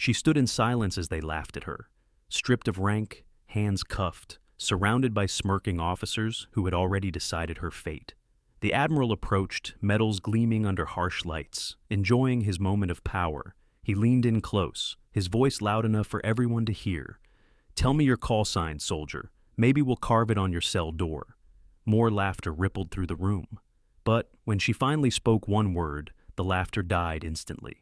She stood in silence as they laughed at her, stripped of rank, hands cuffed, surrounded by smirking officers who had already decided her fate. The Admiral approached, medals gleaming under harsh lights. Enjoying his moment of power, he leaned in close, his voice loud enough for everyone to hear. "Tell me your call sign, soldier. Maybe we'll carve it on your cell door." More laughter rippled through the room. But when she finally spoke one word, the laughter died instantly.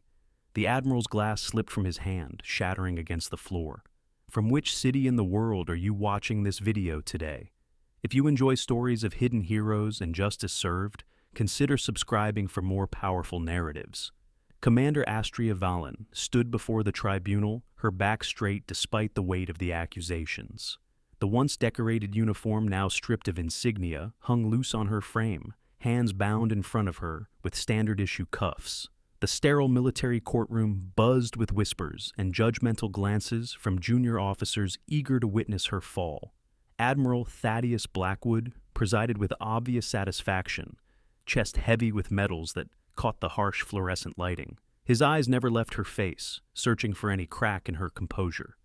The Admiral's glass slipped from his hand, shattering against the floor. From which city in the world are you watching this video today? If you enjoy stories of hidden heroes and justice served, consider subscribing for more powerful narratives. Commander Astria Valen stood before the tribunal, her back straight despite the weight of the accusations. The once decorated uniform, now stripped of insignia, hung loose on her frame, hands bound in front of her with standard-issue cuffs. The sterile military courtroom buzzed with whispers and judgmental glances from junior officers eager to witness her fall. Admiral Thaddeus Blackwood presided with obvious satisfaction, chest heavy with medals that caught the harsh fluorescent lighting. His eyes never left her face, searching for any crack in her composure.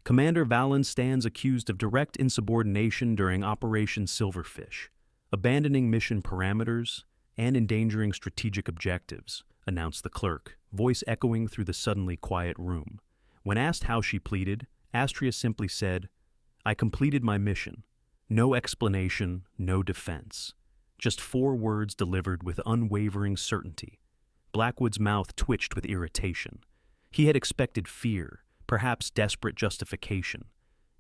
Commander Valen stands accused of direct insubordination during Operation Silverfish, abandoning mission parameters and endangering strategic objectives, announced the clerk, voice echoing through the suddenly quiet room. When asked how she pleaded, Astria simply said, "I completed my mission. No explanation, no defense." Just 4 words delivered with unwavering certainty. Blackwood's mouth twitched with irritation. He had expected fear, perhaps desperate justification.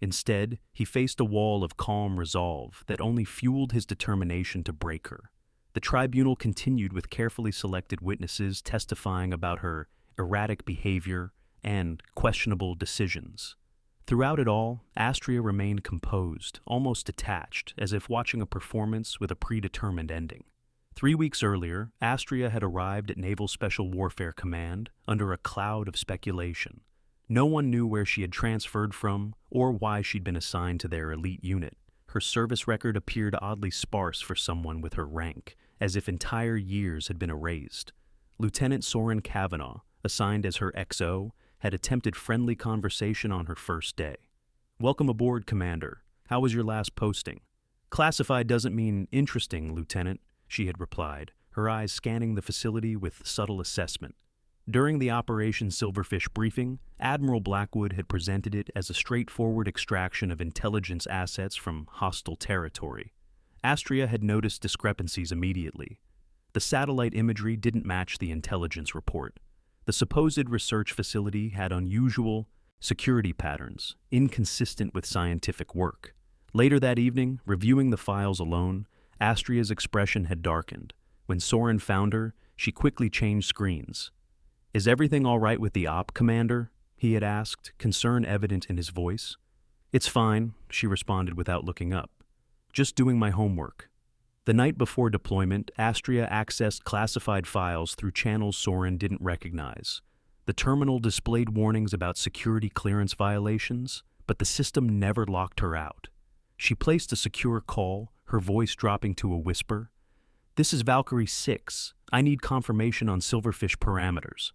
Instead, he faced a wall of calm resolve that only fueled his determination to break her. The tribunal continued with carefully selected witnesses testifying about her erratic behavior and questionable decisions. Throughout it all, Astria remained composed, almost detached, as if watching a performance with a predetermined ending. 3 weeks earlier, Astria had arrived at Naval Special Warfare Command under a cloud of speculation. No one knew where she had transferred from or why she'd been assigned to their elite unit. Her service record appeared oddly sparse for someone with her rank, as if entire years had been erased. Lieutenant Soren Kavanaugh, assigned as her XO, had attempted friendly conversation on her first day. "Welcome aboard, Commander. How was your last posting?" "Classified doesn't mean interesting, Lieutenant," she had replied, her eyes scanning the facility with subtle assessment. During the Operation Silverfish briefing, Admiral Blackwood had presented it as a straightforward extraction of intelligence assets from hostile territory. Astria had noticed discrepancies immediately. The satellite imagery didn't match the intelligence report. The supposed research facility had unusual security patterns, inconsistent with scientific work. Later that evening, reviewing the files alone, Astria's expression had darkened. When Soren found her, she quickly changed screens. "Is everything all right with the op, Commander?" he had asked, concern evident in his voice. "It's fine," she responded without looking up. "Just doing my homework." The night before deployment, Astria accessed classified files through channels Soren didn't recognize. The terminal displayed warnings about security clearance violations, but the system never locked her out. She placed a secure call, her voice dropping to a whisper. "This is Valkyrie 6. I need confirmation on Silverfish parameters."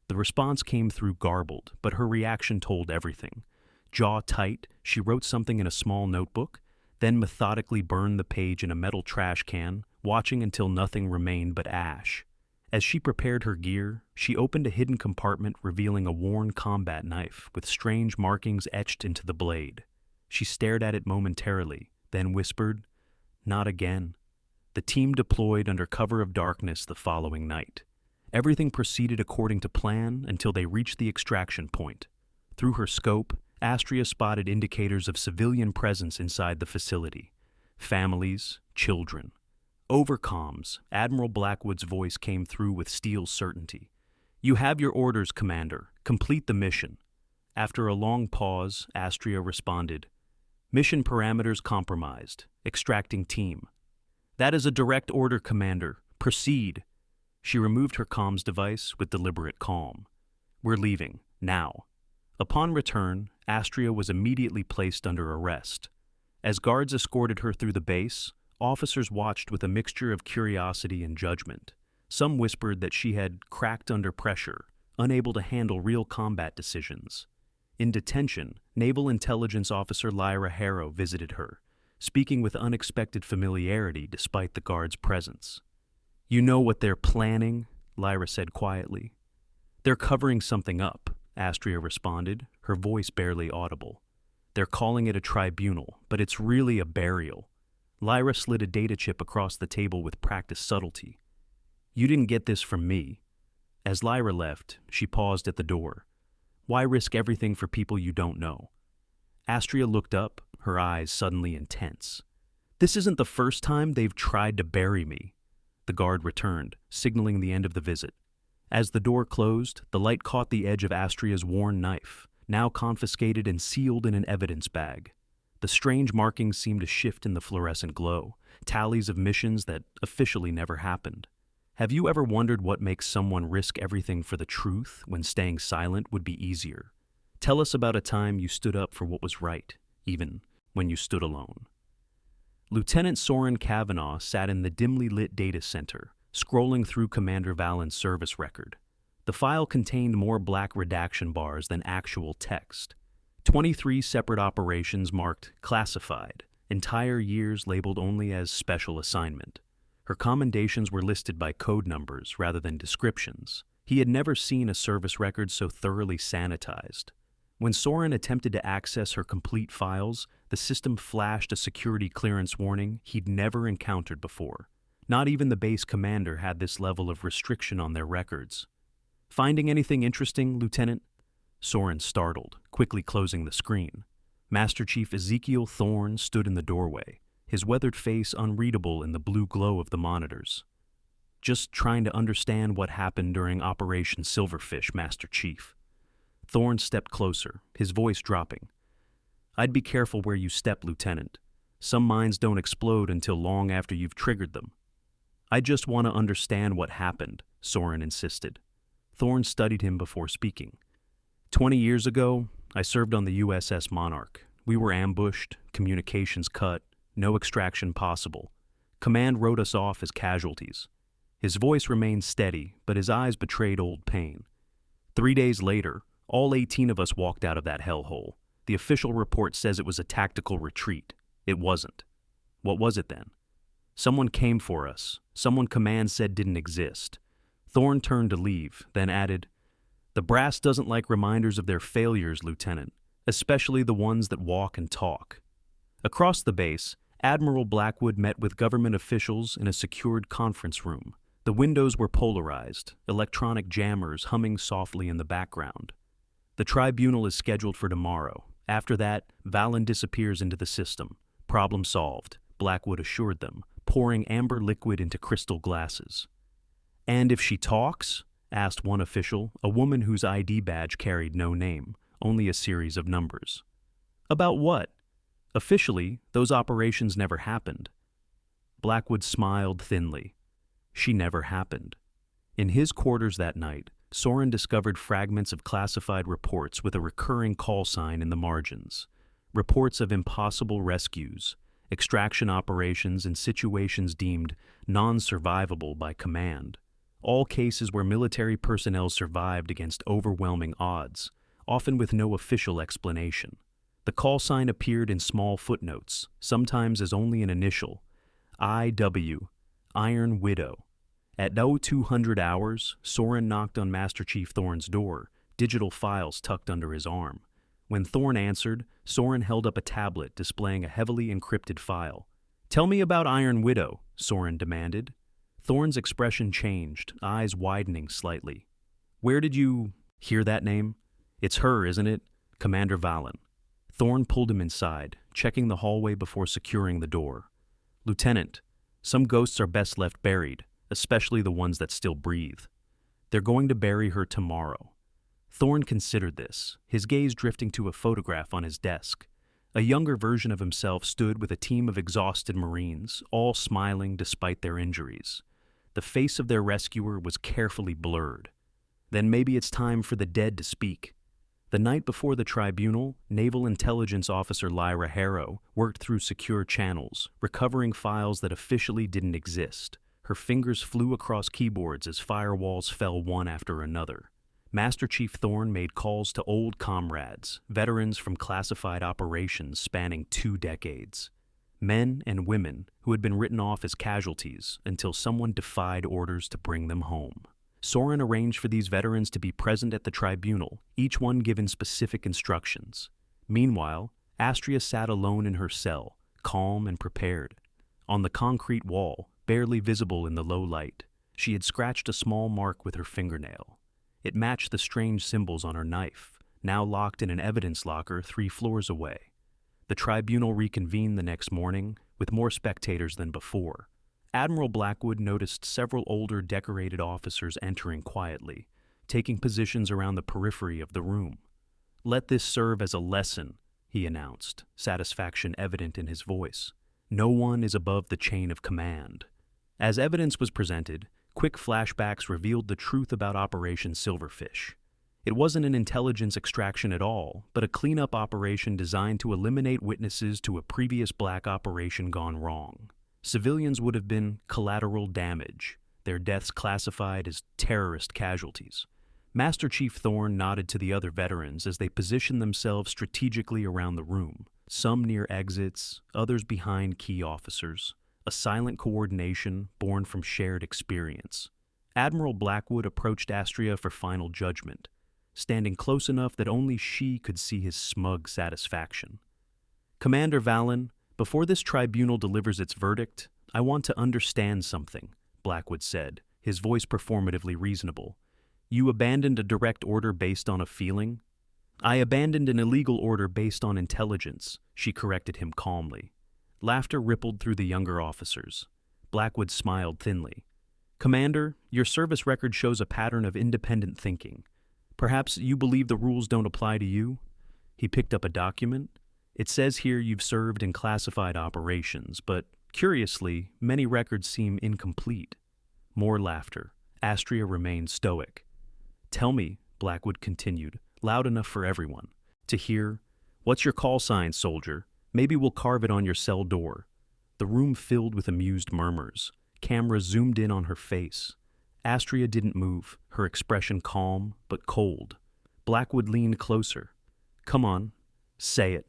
The response came through garbled, but her reaction told everything. Jaw tight, she wrote something in a small notebook, then methodically burned the page in a metal trash can, watching until nothing remained but ash. As she prepared her gear, she opened a hidden compartment revealing a worn combat knife with strange markings etched into the blade. She stared at it momentarily, then whispered, "Not again." The team deployed under cover of darkness the following night. Everything proceeded according to plan until they reached the extraction point. Through her scope, Astria spotted indicators of civilian presence inside the facility. Families, children. Over comms, Admiral Blackwood's voice came through with steel certainty. "You have your orders, Commander. Complete the mission." After a long pause, Astria responded, "Mission parameters compromised. Extracting team." "That is a direct order, Commander. Proceed." She removed her comms device with deliberate calm. "We're leaving, now." Upon return, Astria was immediately placed under arrest. As guards escorted her through the base, officers watched with a mixture of curiosity and judgment. Some whispered that she had cracked under pressure, unable to handle real combat decisions. In detention, Naval Intelligence Officer Lyra Harrow visited her, speaking with unexpected familiarity despite the guard's presence. "You know what they're planning?" Lyra said quietly. "They're covering something up," Astria responded, her voice barely audible. "They're calling it a tribunal, but it's really a burial." Lyra slid a data chip across the table with practiced subtlety. "You didn't get this from me." As Lyra left, she paused at the door. "Why risk everything for people you don't know?" Astria looked up, her eyes suddenly intense. "This isn't the first time they've tried to bury me." The guard returned, signaling the end of the visit. As the door closed, the light caught the edge of Astria's worn knife, now confiscated and sealed in an evidence bag. The strange markings seemed to shift in the fluorescent glow, tallies of missions that officially never happened. Have you ever wondered what makes someone risk everything for the truth when staying silent would be easier? Tell us about a time you stood up for what was right, even when you stood alone. Lieutenant Soren Kavanaugh sat in the dimly lit data center, scrolling through Commander Valen's service record. The file contained more black redaction bars than actual text. 23 separate operations marked classified, entire years labeled only as special assignment. Her commendations were listed by code numbers rather than descriptions. He had never seen a service record so thoroughly sanitized. When Soren attempted to access her complete files, the system flashed a security clearance warning he'd never encountered before. Not even the base commander had this level of restriction on their records. "Finding anything interesting, Lieutenant?" Soren startled, quickly closing the screen. Master Chief Ezekiel Thorne stood in the doorway, his weathered face unreadable in the blue glow of the monitors. "Just trying to understand what happened during Operation Silverfish, Master Chief." Thorne stepped closer, his voice dropping. "I'd be careful where you step, Lieutenant. Some mines don't explode until long after you've triggered them." "I just want to understand what happened," Soren insisted. Thorne studied him before speaking. 20 years ago, I served on the USS Monarch. We were ambushed, communications cut, no extraction possible. Command wrote us off as casualties." His voice remained steady, but his eyes betrayed old pain. 3 days later, all 18 of us walked out of that hellhole. The official report says it was a tactical retreat. It wasn't. What was it then? Someone came for us. Someone command said didn't exist. Thorne turned to leave, then added, "The brass doesn't like reminders of their failures, Lieutenant, especially the ones that walk and talk." Across the base, Admiral Blackwood met with government officials in a secured conference room. The windows were polarized, electronic jammers humming softly in the background. "The tribunal is scheduled for tomorrow. After that, Valen disappears into the system. Problem solved," Blackwood assured them, pouring amber liquid into crystal glasses. "And if she talks?" asked one official, a woman whose ID badge carried no name, only a series of numbers. "About what?" "Officially, those operations never happened." Blackwood smiled thinly. She never happened. In his quarters that night, Soren discovered fragments of classified reports with a recurring call sign in the margins. Reports of impossible rescues, extraction operations, and situations deemed non-survivable by command. All cases where military personnel survived against overwhelming odds, often with no official explanation. The call sign appeared in small footnotes, sometimes as only an initial, IW, Iron Widow. At 0200 hours, Soren knocked on Master Chief Thorne's door, digital files tucked under his arm. When Thorne answered, Soren held up a tablet displaying a heavily encrypted file. "Tell me about Iron Widow," Soren demanded. Thorne's expression changed, eyes widening slightly. "Where did you hear that name?" "It's her, isn't it? Commander Valen." Thorne pulled him inside, checking the hallway before securing the door. "Lieutenant, some ghosts are best left buried, especially the ones that still breathe. They're going to bury her tomorrow." Thorne considered this, his gaze drifting to a photograph on his desk. A younger version of himself stood with a team of exhausted Marines, all smiling despite their injuries. The face of their rescuer was carefully blurred. Then maybe it's time for the dead to speak. The night before the tribunal, Naval Intelligence Officer Lyra Harrow worked through secure channels, recovering files that officially didn't exist. Her fingers flew across keyboards as firewalls fell one after another. Master Chief Thorne made calls to old comrades, veterans from classified operations spanning 2 decades. Men and women who had been written off as casualties until someone defied orders to bring them home. Soren arranged for these veterans to be present at the tribunal, each one given specific instructions. Meanwhile, Astria sat alone in her cell, calm and prepared. On the concrete wall, barely visible in the low light, she had scratched a small mark with her fingernail. It matched the strange symbols on her knife, now locked in an evidence locker 3 floors away. The tribunal reconvened the next morning, with more spectators than before. Admiral Blackwood noticed several older decorated officers entering quietly, taking positions around the periphery of the room. "Let this serve as a lesson," he announced, satisfaction evident in his voice. "No one is above the chain of command." As evidence was presented, quick flashbacks revealed the truth about Operation Silverfish. It wasn't an intelligence extraction at all, but a cleanup operation designed to eliminate witnesses to a previous black operation gone wrong. Civilians would have been collateral damage, their deaths classified as terrorist casualties. Master Chief Thorne nodded to the other veterans as they positioned themselves strategically around the room, some near exits, others behind key officers. A silent coordination born from shared experience. Admiral Blackwood approached Astria for final judgment, standing close enough that only she could see his smug satisfaction. "Commander Vallon, before this tribunal delivers its verdict, I want to understand something," Blackwood said, his voice performatively reasonable. "You abandoned a direct order based on a feeling?" "I abandoned an illegal order based on intelligence," she corrected him calmly. Laughter rippled through the younger officers. Blackwood smiled thinly. "Commander, your service record shows a pattern of independent thinking. Perhaps you believe the rules don't apply to you?" He picked up a document. "It says here you've served in classified operations, but, curiously, many records seem incomplete." More laughter. Astria remained stoic. "Tell me," Blackwood continued, loud enough for everyone to hear, "what's your call sign, soldier? Maybe we'll carve it on your cell door." The room filled with amused murmurs. Cameras zoomed in on her face. Astria didn't move, her expression calm but cold. Blackwood leaned closer. "Come on, say it."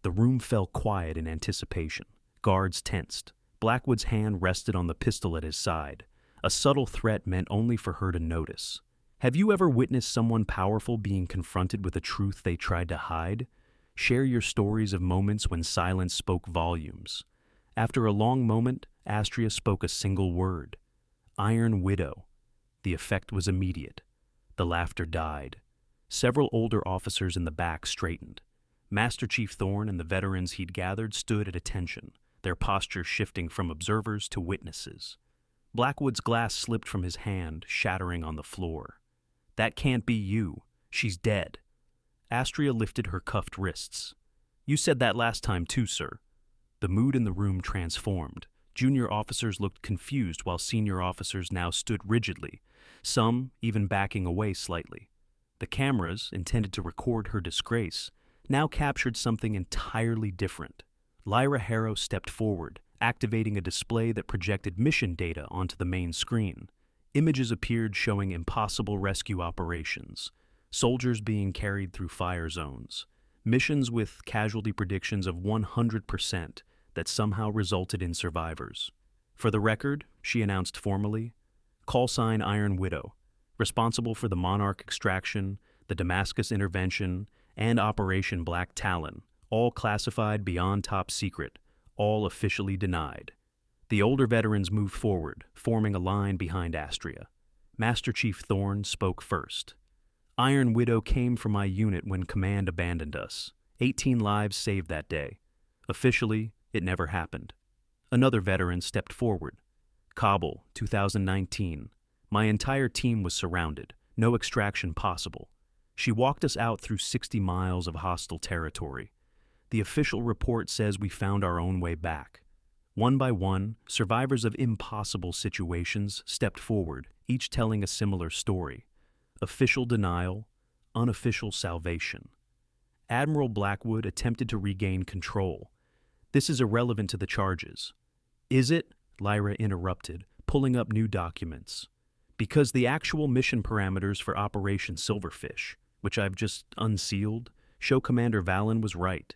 The room fell quiet in anticipation. Guards tensed. Blackwood's hand rested on the pistol at his side, a subtle threat meant only for her to notice. Have you ever witnessed someone powerful being confronted with a truth they tried to hide? Share your stories of moments when silence spoke volumes. After a long moment, Astria spoke a single word. "Iron Widow." The effect was immediate. The laughter died. Several older officers in the back straightened. Master Chief Thorne and the veterans he'd gathered stood at attention, their postures shifting from observers to witnesses. Blackwood's glass slipped from his hand, shattering on the floor. "That can't be you. She's dead." Astria lifted her cuffed wrists. "You said that last time too, sir." The mood in the room transformed. Junior officers looked confused while senior officers now stood rigidly, some even backing away slightly. The cameras, intended to record her disgrace, now captured something entirely different. Lyra Harrow stepped forward, activating a display that projected mission data onto the main screen. Images appeared showing impossible rescue operations, soldiers being carried through fire zones, missions with casualty predictions of 100% that somehow resulted in survivors. "For the record," she announced formally, "call sign Iron Widow, responsible for the Monarch extraction, the Damascus intervention, and Operation Black Talon, all classified beyond top secret, all officially denied." The older veterans moved forward, forming a line behind Astria. Master Chief Thorne spoke first. "Iron Widow came from my unit when command abandoned us. 18 lives saved that day. Officially, it never happened." Another veteran stepped forward. "Kabul, 2019. My entire team was surrounded. No extraction possible. She walked us out through 60 miles of hostile territory. The official report says we found our own way back." One by one, survivors of impossible situations stepped forward, each telling a similar story. Official denial, unofficial salvation. Admiral Blackwood attempted to regain control. "This is irrelevant to the charges." "Is it?" Lyra interrupted, pulling up new documents. Because the actual mission parameters for Operation Silverfish, which I've just unsealed, show Commander Valen was right.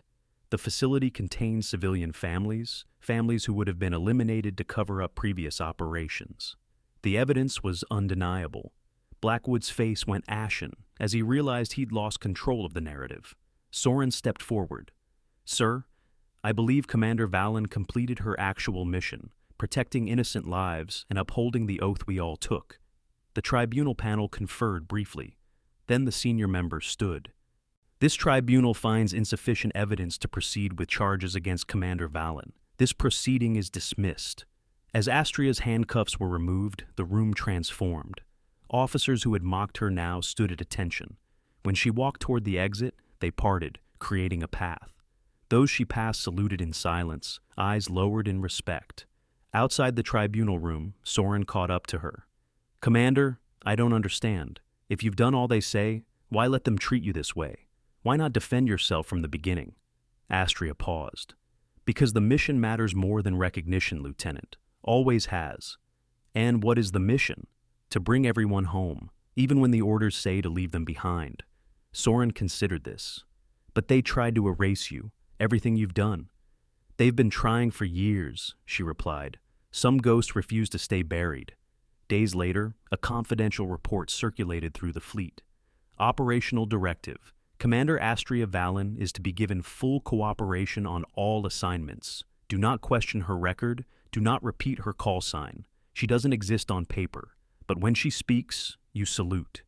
The facility contains civilian families who would have been eliminated to cover up previous operations. The evidence was undeniable. Blackwood's face went ashen as he realized he'd lost control of the narrative. Soren stepped forward. "Sir, I believe Commander Valen completed her actual mission, protecting innocent lives and upholding the oath we all took." The tribunal panel conferred briefly. Then the senior member stood. "This tribunal finds insufficient evidence to proceed with charges against Commander Valen. This proceeding is dismissed." As Astria's handcuffs were removed, the room transformed. Officers who had mocked her now stood at attention. When she walked toward the exit, they parted, creating a path. Those she passed saluted in silence, eyes lowered in respect. Outside the tribunal room, Soren caught up to her. "Commander, I don't understand. If you've done all they say, why let them treat you this way? Why not defend yourself from the beginning?" Astria paused. "Because the mission matters more than recognition, Lieutenant. Always has. And what is the mission? To bring everyone home, even when the orders say to leave them behind." Soren considered this. "But they tried to erase you, everything you've done." "They've been trying for years," she replied. "Some ghosts refuse to stay buried." Days later, a confidential report circulated through the fleet. Operational directive. Commander Astria Valen is to be given full cooperation on all assignments. Do not question her record. Do not repeat her call sign. She doesn't exist on paper. But when she speaks, you salute.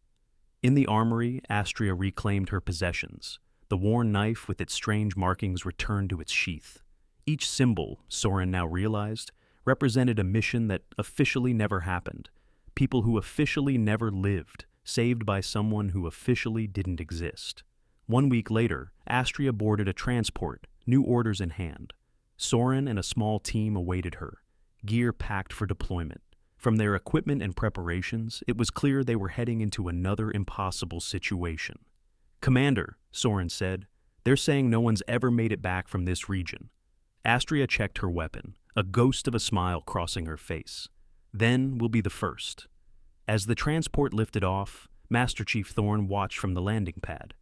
In the armory, Astria reclaimed her possessions. The worn knife with its strange markings returned to its sheath. Each symbol, Soren now realized, represented a mission that officially never happened. People who officially never lived, saved by someone who officially didn't exist. 1 week later, Astria boarded a transport, new orders in hand. Soren and a small team awaited her, gear packed for deployment. From their equipment and preparations, it was clear they were heading into another impossible situation. "Commander," Soren said, "they're saying no one's ever made it back from this region." Astria checked her weapon, a ghost of a smile crossing her face. "Then we'll be the first." As the transport lifted off, Master Chief Thorne watched from the landing pad.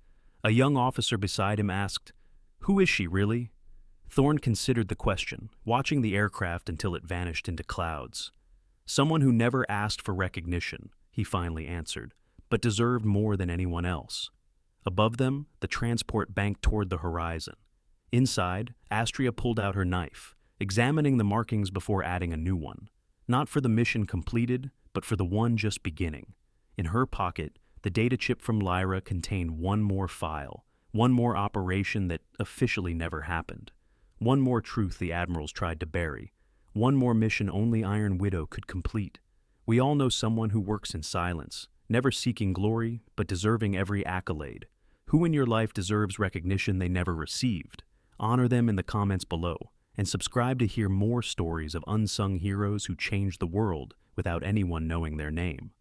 A young officer beside him asked, "Who is she, really?" Thorne considered the question, watching the aircraft until it vanished into clouds. "Someone who never asked for recognition," he finally answered, "but deserved more than anyone else." Above them, the transport banked toward the horizon. Inside, Astria pulled out her knife, examining the markings before adding a new one. Not for the mission completed, but for the one just beginning. In her pocket, the data chip from Lyra contained one more file, one more operation that officially never happened. One more truth the Admirals tried to bury. One more mission only Iron Widow could complete. We all know someone who works in silence, never seeking glory, but deserving every accolade. Who in your life deserves recognition they never received? Honor them in the comments below, and subscribe to hear more stories of unsung heroes who changed the world without anyone knowing their name.